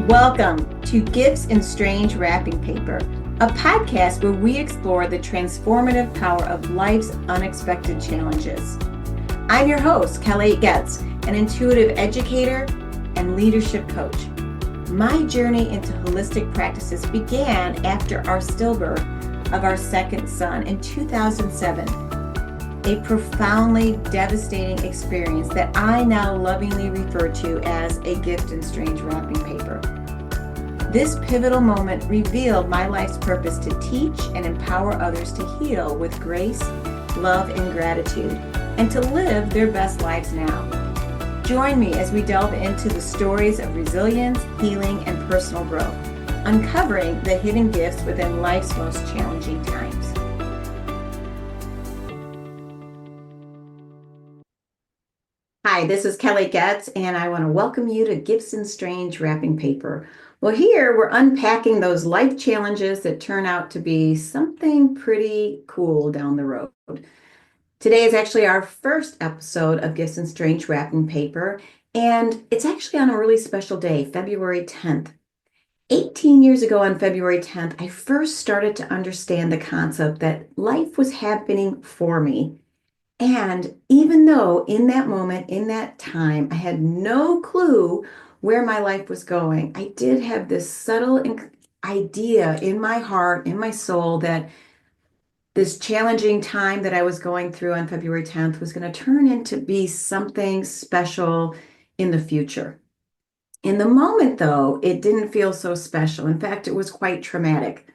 Welcome to Gifts in Strange Wrapping Paper, a podcast where we explore the transformative power of life's unexpected challenges. I'm your host, Kelly Getz, an intuitive educator and leadership coach. My journey into holistic practices began after our stillbirth of our second son in 2007, a profoundly devastating experience that I now lovingly refer to as a gift in strange wrapping paper. This pivotal moment revealed my life's purpose to teach and empower others to heal with grace, love, and gratitude, and to live their best lives now. Join me as we delve into the stories of resilience, healing, and personal growth, uncovering the hidden gifts within life's most challenging times. Hi, this is Kelly Getz, and I want to welcome you to Gifts in Strange Wrapping Paper. Well, here we're unpacking those life challenges that turn out to be something pretty cool down the road. Today is actually our first episode of Gifts in Strange Wrapping Paper, and it's actually on a really special day, February 10th. 18 years ago on February 10th, I first started to understand the concept that life was happening for me. And even though in that moment, in that time, I had no clue where my life was going, I did have this subtle idea in my heart, in my soul, that this challenging time that I was going through on February 10th was going to turn into be something special in the future. In the moment, though, it didn't feel so special. In fact, it was quite traumatic.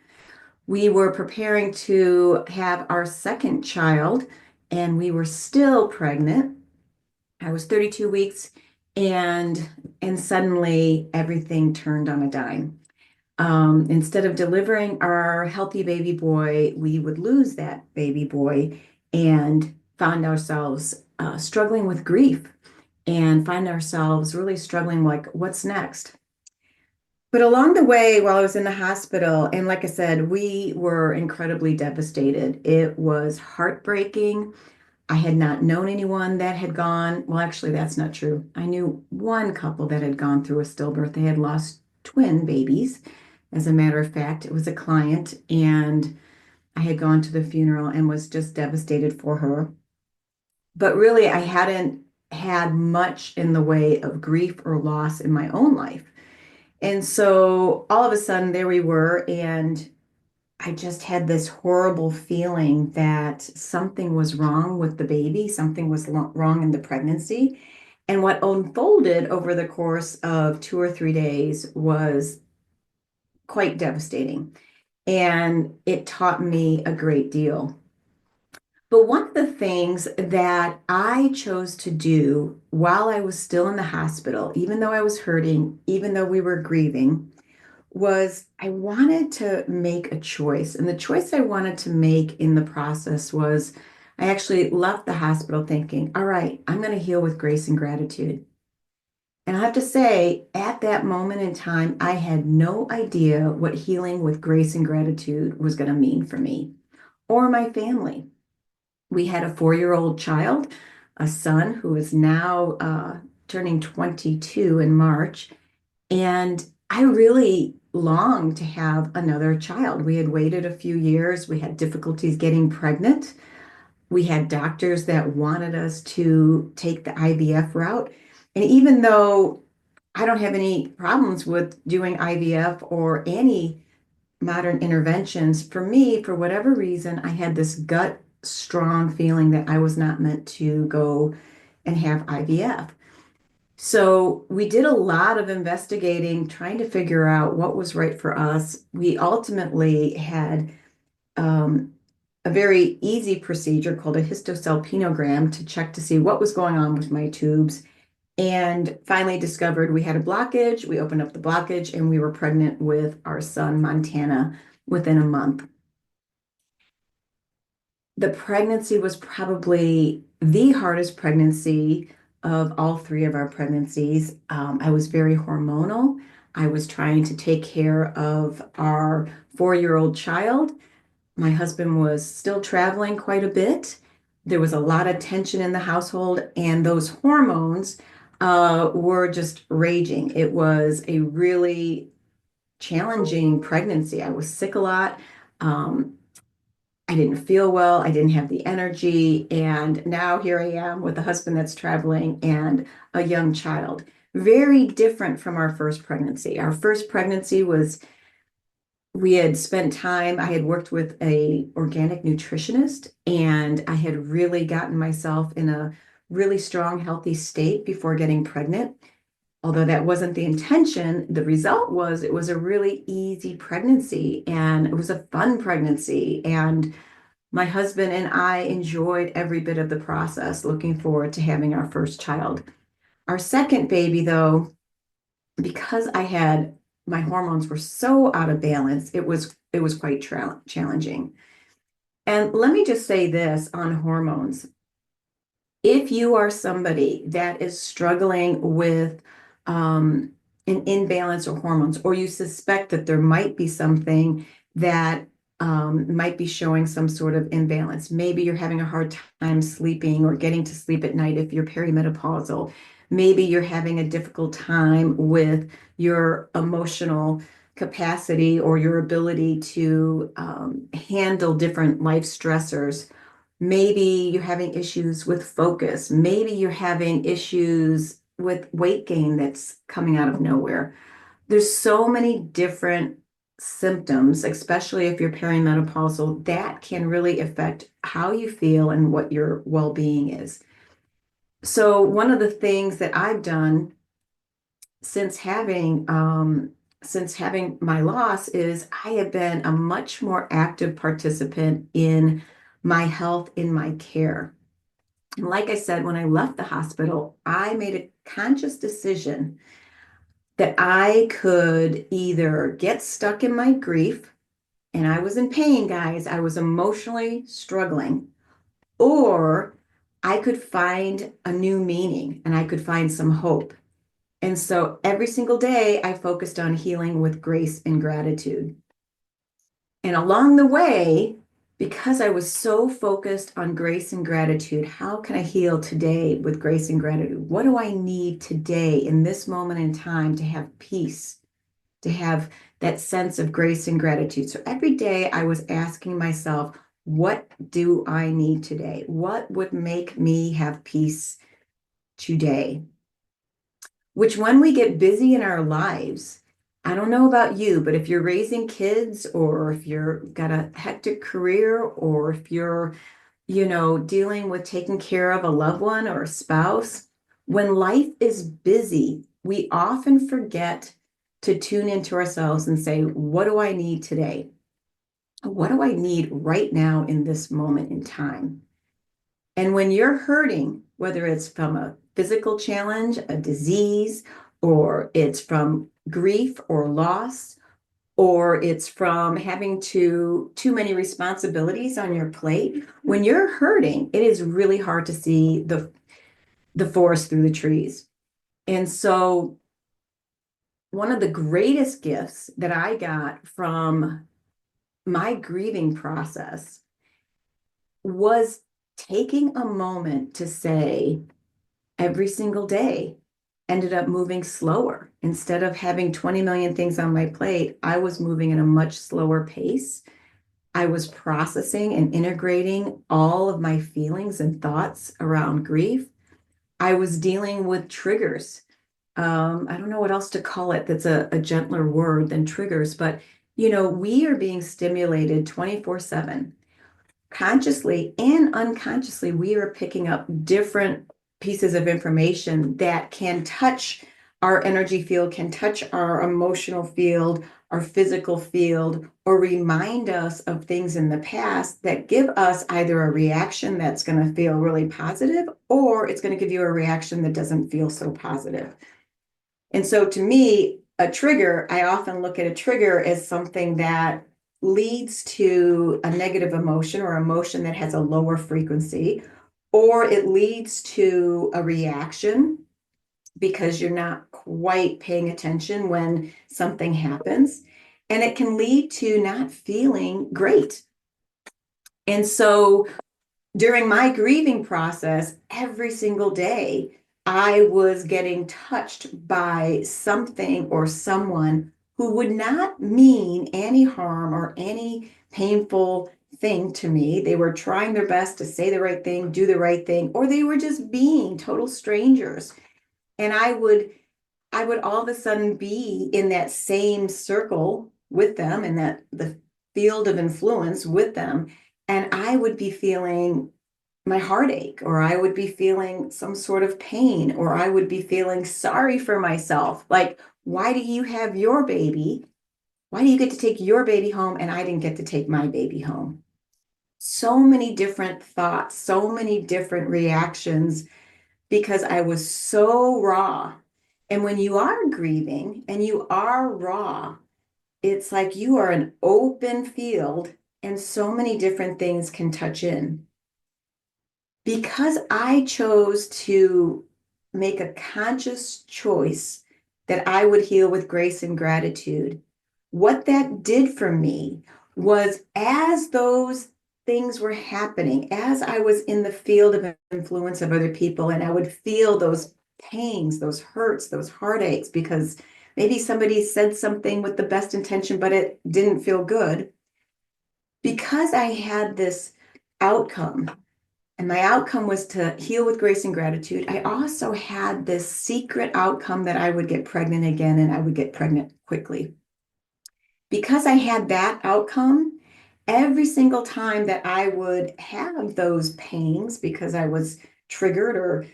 We were preparing to have our second child, and we were still pregnant. I was 32 weeks, and suddenly everything turned on a dime. Instead of delivering our healthy baby boy, we would lose that baby boy and found ourselves struggling with grief and find ourselves really struggling like, what's next? But along the way, while I was in the hospital, and like I said, we were incredibly devastated. It was heartbreaking. I had not known anyone that had gone, well, actually, that's not true. I knew one couple that had gone through a stillbirth. They had lost twin babies. As a matter of fact, it was a client, and I had gone to the funeral and was just devastated for her. But really, I hadn't had much in the way of grief or loss in my own life. And so all of a sudden, there we were, and I just had this horrible feeling that something was wrong with the baby, something was wrong in the pregnancy. And what unfolded over the course of 2 or 3 days was quite devastating. And it taught me a great deal. But one of the things that I chose to do while I was still in the hospital, even though I was hurting, even though we were grieving, was I wanted to make a choice. And the choice I wanted to make in the process was I actually left the hospital thinking, all right, I'm going to heal with grace and gratitude. And I have to say, at that moment in time, I had no idea what healing with grace and gratitude was going to mean for me or my family. We had a 4-year-old child, a son who is now turning 22 in March. And I really longed to have another child. We had waited a few years. We had difficulties getting pregnant. We had doctors that wanted us to take the IVF route. And even though I don't have any problems with doing IVF or any modern interventions, for me, for whatever reason, I had this gut strong feeling that I was not meant to go and have IVF. So we did a lot of investigating, trying to figure out what was right for us. We ultimately had a very easy procedure called a histosalpinogram to check to see what was going on with my tubes, and finally discovered we had a blockage. We opened up the blockage, and we were pregnant with our son, Montana, within a month. The pregnancy was probably the hardest pregnancy of all three of our pregnancies. I was very hormonal. I was trying to take care of our 4-year-old child. My husband was still traveling quite a bit. There was a lot of tension in the household, and those hormones were just raging. It was a really challenging pregnancy. I was sick a lot. Um, I didn't feel well. I didn't have the energy. And now here I am with a husband that's traveling and a young child. Very different from our first pregnancy. Our first pregnancy was, we had spent time, I had worked with a organic nutritionist, and I had really gotten myself in a really strong, healthy state before getting pregnant. Although that wasn't the intention, the result was it was a really easy pregnancy and it was a fun pregnancy. And my husband and I enjoyed every bit of the process, looking forward to having our first child. Our second baby, though, because I had my hormones were so out of balance, it was quite challenging. And let me just say this on hormones. If you are somebody that is struggling with an imbalance of hormones, or you suspect that there might be something that might be showing some sort of imbalance, maybe you're having a hard time sleeping or getting to sleep at night if you're perimenopausal, maybe you're having a difficult time with your emotional capacity or your ability to handle different life stressors. Maybe you're having issues with focus. Maybe you're having issues with weight gain that's coming out of nowhere. There's so many different symptoms, especially if you're perimenopausal, that can really affect how you feel and what your well-being is. So one of the things that I've done since having my loss is I have been a much more active participant in my health, in my care. And like I said, when I left the hospital, I made a conscious decision that I could either get stuck in my grief, and I was in pain, guys, I was emotionally struggling, or I could find a new meaning and I could find some hope. And so every single day, I focused on healing with grace and gratitude. And along the way, because I was so focused on grace and gratitude, how can I heal today with grace and gratitude? What do I need today in this moment in time to have peace, to have that sense of grace and gratitude? So every day I was asking myself, what do I need today? What would make me have peace today? Which, when we get busy in our lives, I don't know about you, but if you're raising kids, or if you're got a hectic career, or if you're, dealing with taking care of a loved one or a spouse, when life is busy, we often forget to tune into ourselves and say, what do I need today? What do I need right now in this moment in time? And when you're hurting, whether it's from a physical challenge, a disease, or it's from grief or loss, or it's from having too many responsibilities on your plate, when you're hurting, it is really hard to see the forest through the trees. And so one of the greatest gifts that I got from my grieving process was taking a moment to say, every single day ended up moving slower. Instead of having 20 million things on my plate, I was moving at a much slower pace. I was processing and integrating all of my feelings and thoughts around grief. I was dealing with triggers. I don't know what else to call it that's a gentler word than triggers, but we are being stimulated 24/7. Consciously and unconsciously, we are picking up different pieces of information that can touch our energy field, can touch our emotional field, our physical field, or remind us of things in the past that give us either a reaction that's going to feel really positive, or it's going to give you a reaction that doesn't feel so positive. And so to me, a trigger, I often look at a trigger as something that leads to a negative emotion, or emotion that has a lower frequency, or it leads to a reaction because you're not quite paying attention when something happens. And it can lead to not feeling great. And so during my grieving process, every single day, I was getting touched by something or someone who would not mean any harm or any painful thing to me. They were trying their best to say the right thing, do the right thing, or they were just being total strangers. And I would all of a sudden be in that same circle with them and that the field of influence with them. And I would be feeling my heartache, or I would be feeling some sort of pain, or I would be feeling sorry for myself. Like, why do you have your baby? Why do you get to take your baby home and I didn't get to take my baby home? So many different thoughts, so many different reactions because I was so raw. And when you are grieving and you are raw, it's like you are an open field and so many different things can touch in. Because I chose to make a conscious choice that I would heal with grace and gratitude, what that did for me was as those things were happening, as I was in the field of influence of other people, and I would feel those pangs, those hurts, those heartaches, because maybe somebody said something with the best intention, but it didn't feel good. Because I had this outcome, and my outcome was to heal with grace and gratitude, I also had this secret outcome that I would get pregnant again and I would get pregnant quickly. Because I had that outcome, every single time that I would have those pangs because I was triggered or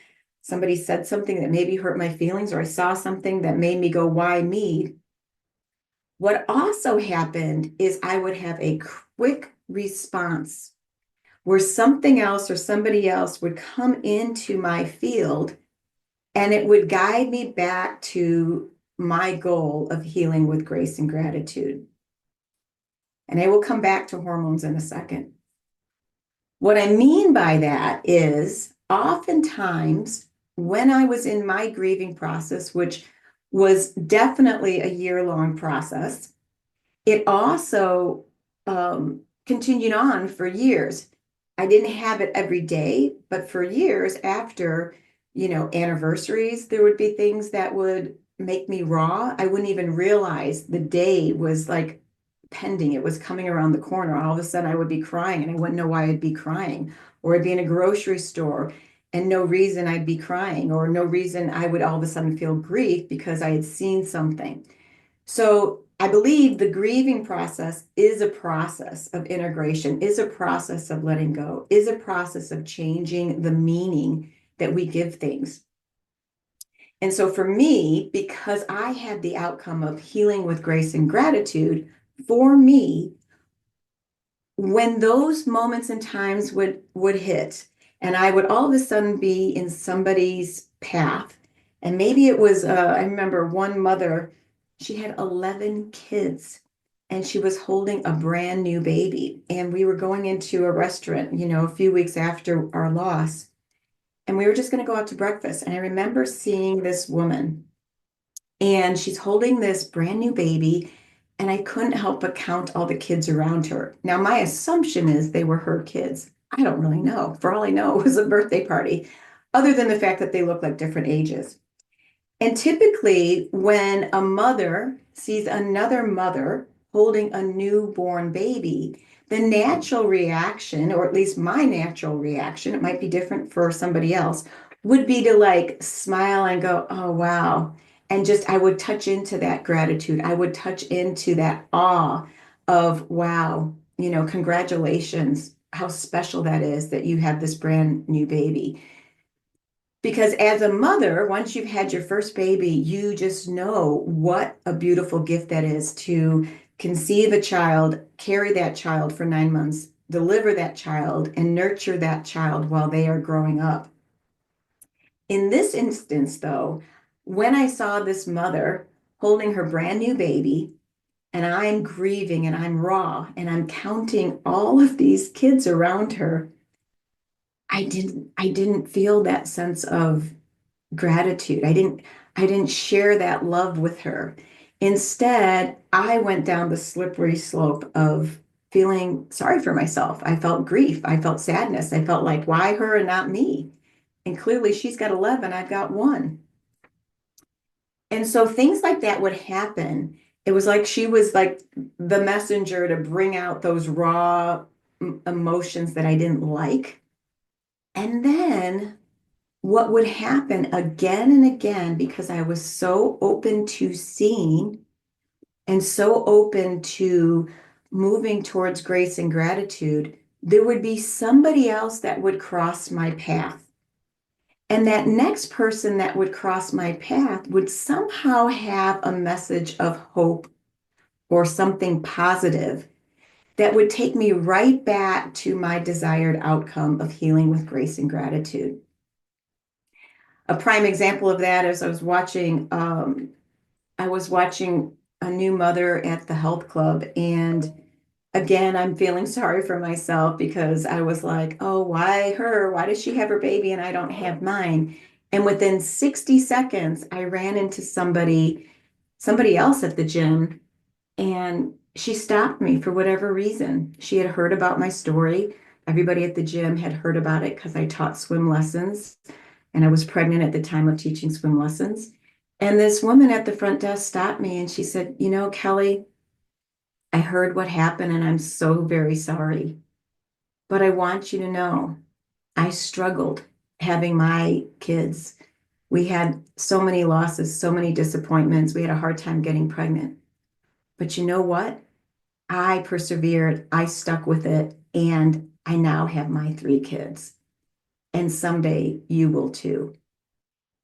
somebody said something that maybe hurt my feelings or I saw something that made me go, why me? What also happened is I would have a quick response where something else or somebody else would come into my field and it would guide me back to my goal of healing with grace and gratitude. And I will come back to hormones in a second. What I mean by that is oftentimes when I was in my grieving process, which was definitely a year-long process, it also continued on for years. I didn't have it every day, but for years after, anniversaries, there would be things that would make me raw. I wouldn't even realize the day was like pending. It was coming around the corner. All of a sudden, I would be crying and I wouldn't know why I'd be crying. Or I'd be in a grocery store and no reason I'd be crying, or no reason I would all of a sudden feel grief because I had seen something. So I believe the grieving process is a process of integration, is a process of letting go, is a process of changing the meaning that we give things. And so for me, because I had the outcome of healing with grace and gratitude, for me, when those moments and times would hit, and I would all of a sudden be in somebody's path, and maybe it was I remember one mother, she had 11 kids and she was holding a brand new baby, and we were going into a restaurant, a few weeks after our loss, and we were just going to go out to breakfast, and I remember seeing this woman and she's holding this brand new baby. And I couldn't help but count all the kids around her. Now, my assumption is they were her kids. I don't really know. For all I know, it was a birthday party, other than the fact that they look like different ages. And typically, when a mother sees another mother holding a newborn baby, the natural reaction, or at least my natural reaction, it might be different for somebody else, would be to like smile and go, oh, wow. And just, I would touch into that gratitude. I would touch into that awe of, wow, congratulations, how special that is that you have this brand new baby. Because as a mother, once you've had your first baby, you just know what a beautiful gift that is to conceive a child, carry that child for 9 months, deliver that child, and nurture that child while they are growing up. In this instance, though, when I saw this mother holding her brand new baby, and I'm grieving and I'm raw and I'm counting all of these kids around her, I didn't feel that sense of gratitude. I didn't share that love with her. Instead, I went down the slippery slope of feeling sorry for myself. I felt grief. I felt sadness. I felt like, why her and not me? And clearly she's got 11, I've got one. And so things like that would happen. It was like she was like the messenger to bring out those raw emotions that I didn't like. And then what would happen again and again, because I was so open to seeing and so open to moving towards grace and gratitude, there would be somebody else that would cross my path. And that next person that would cross my path would somehow have a message of hope or something positive that would take me right back to my desired outcome of healing with grace and gratitude. A prime example of that is I was watching a new mother at the health club, and again, I'm feeling sorry for myself because I was like, oh, why her? Why does she have her baby and I don't have mine? And within 60 seconds, I ran into somebody else at the gym, and she stopped me for whatever reason. She had heard about my story. Everybody at the gym had heard about it because I taught swim lessons, and I was pregnant at the time of teaching swim lessons. And this woman at the front desk stopped me and she said, you know, Kelly, I heard what happened and I'm so very sorry. But I want you to know I struggled having my kids. We had so many losses, so many disappointments. We had a hard time getting pregnant. But you know what? I persevered, I stuck with it, and I now have my three kids. And someday you will too.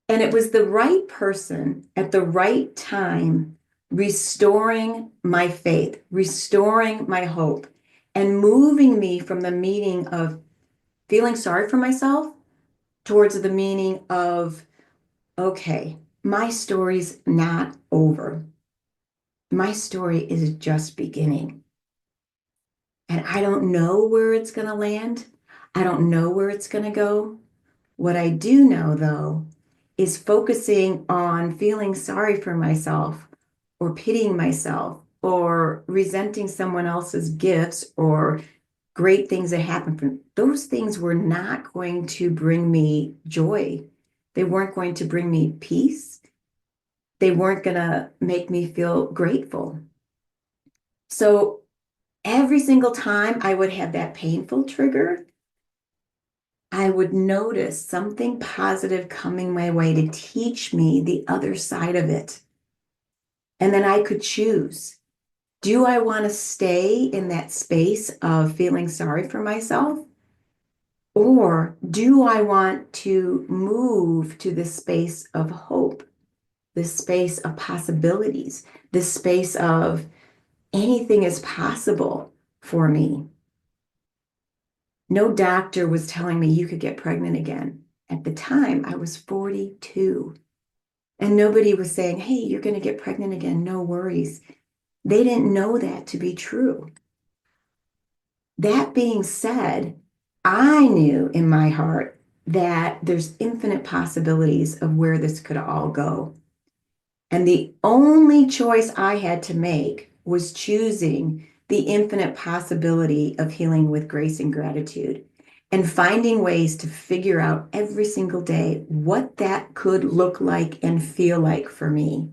And it was the right person at the right time, restoring my faith, restoring my hope, and moving me from the meaning of feeling sorry for myself towards the meaning of, okay, my story's not over. My story is just beginning. And I don't know where it's going to land. I don't know where it's going to go. What I do know, though, is focusing on feeling sorry for myself or pitying myself or resenting someone else's gifts or great things that happen from those things were not going to bring me joy. They weren't going to bring me peace. They weren't going to make me feel grateful. So every single time I would have that painful trigger, I would notice something positive coming my way to teach me the other side of it. And then I could choose. Do I want to stay in that space of feeling sorry for myself? Or do I want to move to this space of hope, this space of possibilities, this space of anything is possible for me? No doctor was telling me you could get pregnant again. At the time, I was 42. And nobody was saying, hey, you're going to get pregnant again. No worries. They didn't know that to be true. That being said, I knew in my heart that there's infinite possibilities of where this could all go. And the only choice I had to make was choosing the infinite possibility of healing with grace and gratitude and finding ways to figure out every single day what that could look like and feel like for me.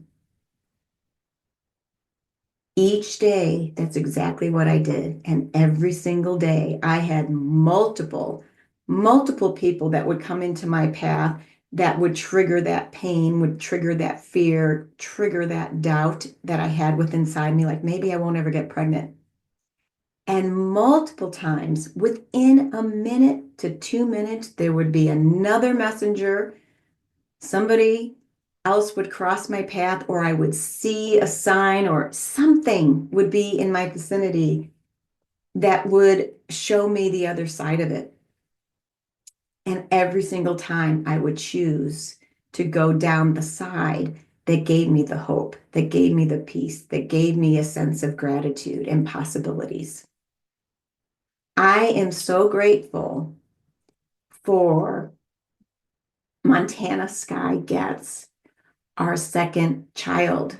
Each day, that's exactly what I did. And every single day, I had multiple people that would come into my path that would trigger that pain, would trigger that fear, trigger that doubt that I had within inside me, like maybe I won't ever get pregnant. And multiple times, within a minute to 2 minutes, there would be another messenger. Somebody else would cross my path, or I would see a sign, or something would be in my vicinity that would show me the other side of it. And every single time I would choose to go down the side that gave me the hope, that gave me the peace, that gave me a sense of gratitude and possibilities. I am so grateful for Montana Sky Getz, our second child.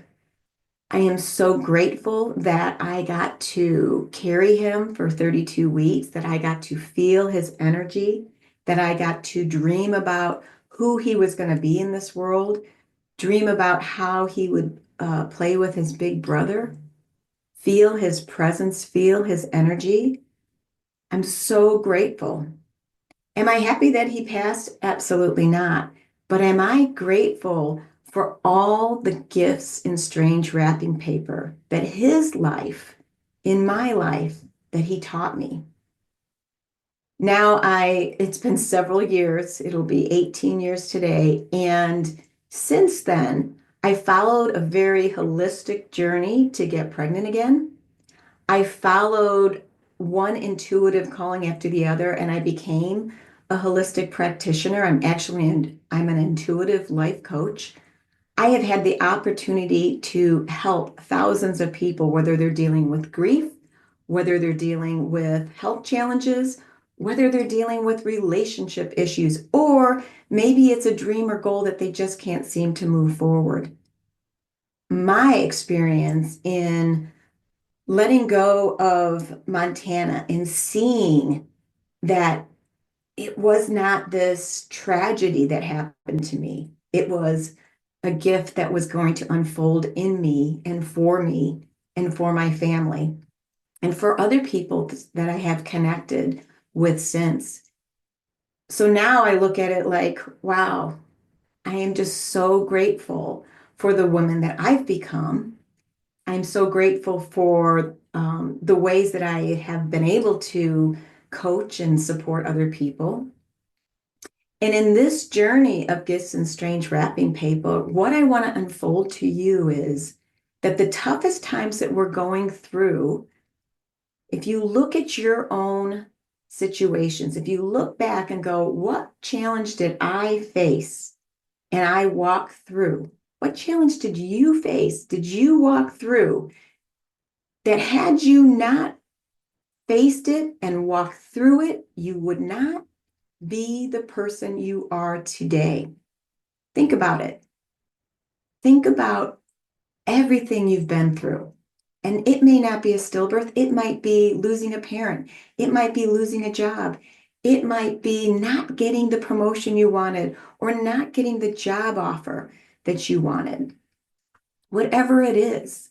I am so grateful that I got to carry him for 32 weeks, that I got to feel his energy, that I got to dream about who he was going to be in this world, dream about how he would play with his big brother, feel his presence, feel his energy. I'm so grateful. Am I happy that he passed? Absolutely not. But am I grateful for all the gifts in strange wrapping paper that his life, in my life, that he taught me? It's been several years, it'll be 18 years today. And since then, I followed a very holistic journey to get pregnant again. I followed one intuitive calling after the other, and I became a holistic practitioner. I'm an intuitive life coach. I have had the opportunity to help thousands of people, whether they're dealing with grief, whether they're dealing with health challenges, whether they're dealing with relationship issues, or maybe it's a dream or goal that they just can't seem to move forward. My experience in letting go of Montana and seeing that it was not this tragedy that happened to me. It was a gift that was going to unfold in me and for my family and for other people that I have connected with since. So now I look at it like, wow, I am just so grateful for the woman that I've become. I'm so grateful for the ways that I have been able to coach and support other people. And in this journey of gifts and strange wrapping paper, what I want to unfold to you is that the toughest times that we're going through, if you look at your own situations, if you look back and go, what challenge did I face and I walk through? What challenge did you face? Did you walk through that had you not faced it and walked through it, you would not be the person you are today? Think about it. Think about everything you've been through. And it may not be a stillbirth. It might be losing a parent. It might be losing a job. It might be not getting the promotion you wanted or not getting the job offer that you wanted. Whatever it is,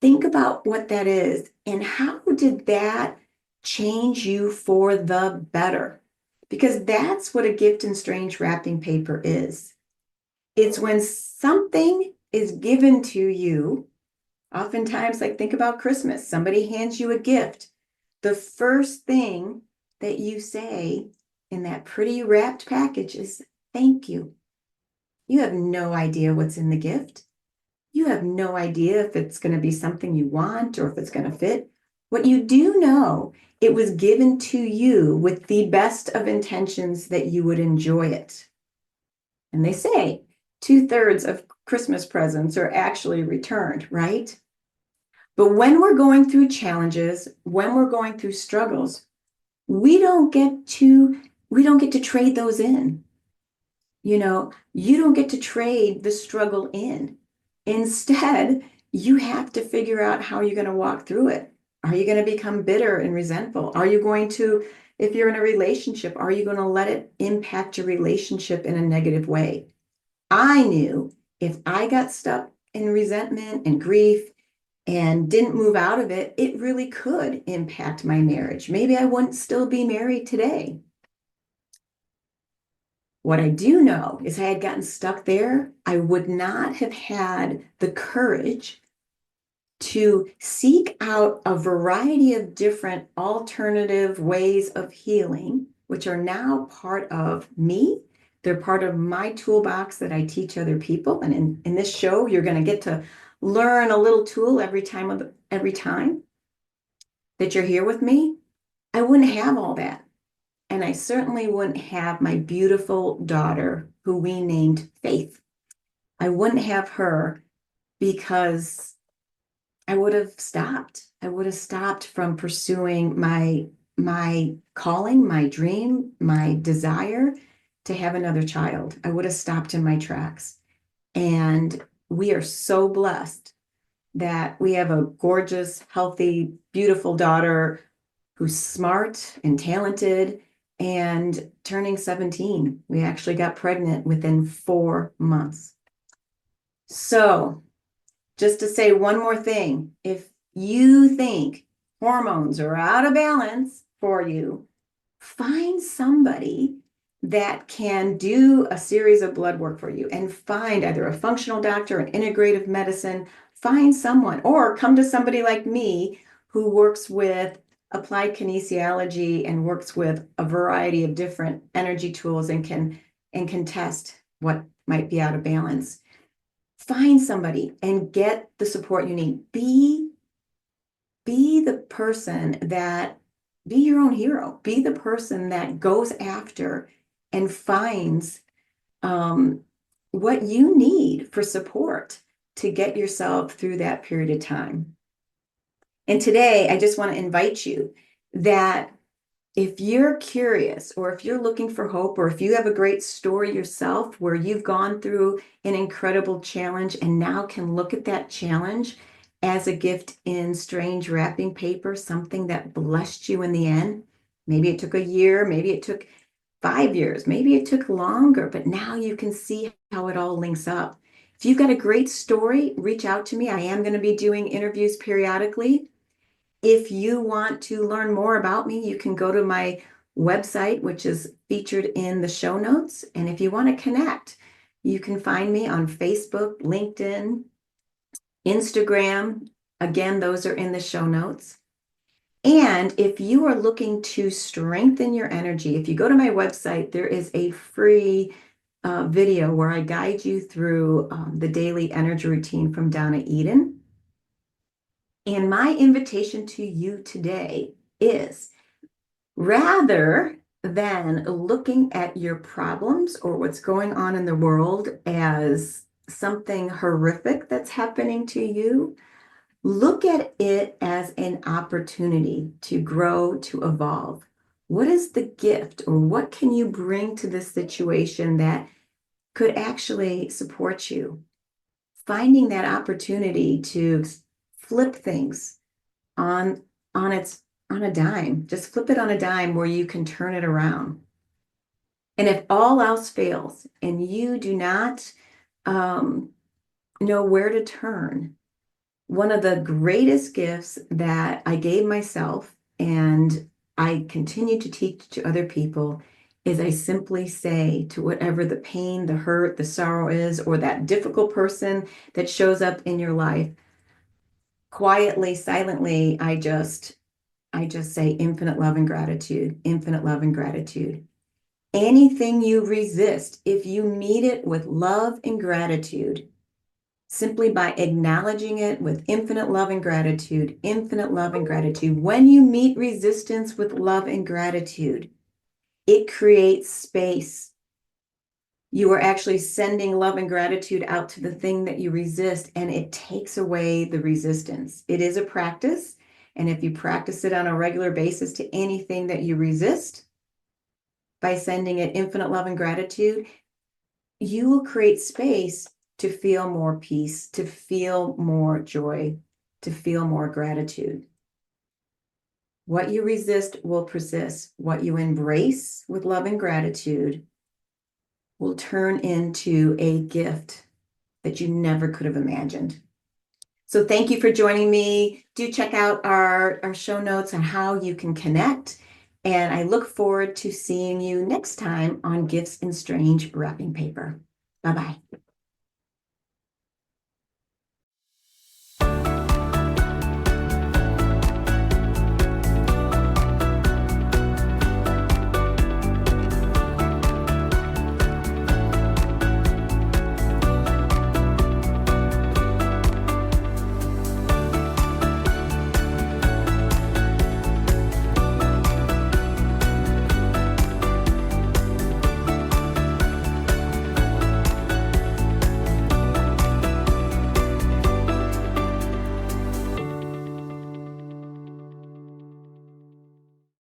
think about what that is and how did that change you for the better? Because that's what a gift in strange wrapping paper is. It's when something is given to you, oftentimes, like think about Christmas, somebody hands you a gift. The first thing that you say in that pretty wrapped package is thank you. You have no idea what's in the gift. You have no idea if it's going to be something you want or if it's going to fit. What you do know, it was given to you with the best of intentions that you would enjoy it. And they say 2/3 of Christmas presents are actually returned, right? But when we're going through challenges, when we're going through struggles, we don't get to we don't get to trade those in. You don't get to trade the struggle in. Instead, you have to figure out how you're going to walk through it. Are you going to become bitter and resentful? Are you going to, if you're in a relationship, are you going to let it impact your relationship in a negative way? I knew if I got stuck in resentment and grief and didn't move out of it, it really could impact my marriage. Maybe I wouldn't still be married today. What I do know is I had gotten stuck there, I would not have had the courage to seek out a variety of different alternative ways of healing, which are now part of me. They're part of my toolbox that I teach other people. And in this show, you're going to get to learn a little tool every time that you're here with me. I wouldn't have all that. And I certainly wouldn't have my beautiful daughter, who we named Faith. I wouldn't have her because I would have stopped. I would have stopped from pursuing my calling, my dream, my desire to have another child. I would have stopped in my tracks. And we are so blessed that we have a gorgeous, healthy, beautiful daughter who's smart and talented and turning 17. We actually got pregnant within 4 months. So, just to say one more thing, if you think hormones are out of balance for you, find somebody that can do a series of blood work for you and find either a functional doctor, an integrative medicine, find someone, or come to somebody like me who works with applied kinesiology and works with a variety of different energy tools and can test what might be out of balance. Find somebody and get the support you need. Be the person that, be your own hero. Be the person that goes after and finds what you need for support to get yourself through that period of time. And today, I just want to invite you that if you're curious, or if you're looking for hope, or if you have a great story yourself where you've gone through an incredible challenge and now can look at that challenge as a gift in strange wrapping paper, something that blessed you in the end. Maybe it took a year, maybe it took 5 years, maybe it took longer, but now you can see how it all links up. If you've got a great story, reach out to me. I am going to be doing interviews periodically. If you want to learn more about me, you can go to my website, which is featured in the show notes. And if you want to connect, you can find me on Facebook, LinkedIn, Instagram. Again, those are in the show notes. And if you are looking to strengthen your energy, if you go to my website, there is a free video where I guide you through the daily energy routine from Donna Eden. And my invitation to you today is, rather than looking at your problems or what's going on in the world as something horrific that's happening to you, look at it as an opportunity to grow, to evolve. What is the gift, or what can you bring to this situation that could actually support you? Finding that opportunity to flip things on on a dime. Just flip it on a dime where you can turn it around. And if all else fails and you do not know where to turn, one of the greatest gifts that I gave myself and I continue to teach to other people is I simply say to whatever the pain, the hurt, the sorrow is, or that difficult person that shows up in your life, quietly, silently, I just say infinite love and gratitude, infinite love and gratitude. Anything you resist, if you meet it with love and gratitude, simply by acknowledging it with infinite love and gratitude, infinite love and gratitude, when you meet resistance with love and gratitude, it creates space. You are actually sending love and gratitude out to the thing that you resist, and it takes away the resistance. It is a practice. And if you practice it on a regular basis to anything that you resist, by sending it infinite love and gratitude, you will create space to feel more peace, to feel more joy, to feel more gratitude. What you resist will persist. What you embrace with love and gratitude will turn into a gift that you never could have imagined. So thank you for joining me. Do check out our show notes on how you can connect. And I look forward to seeing you next time on Gifts in Strange Wrapping Paper. Bye-bye.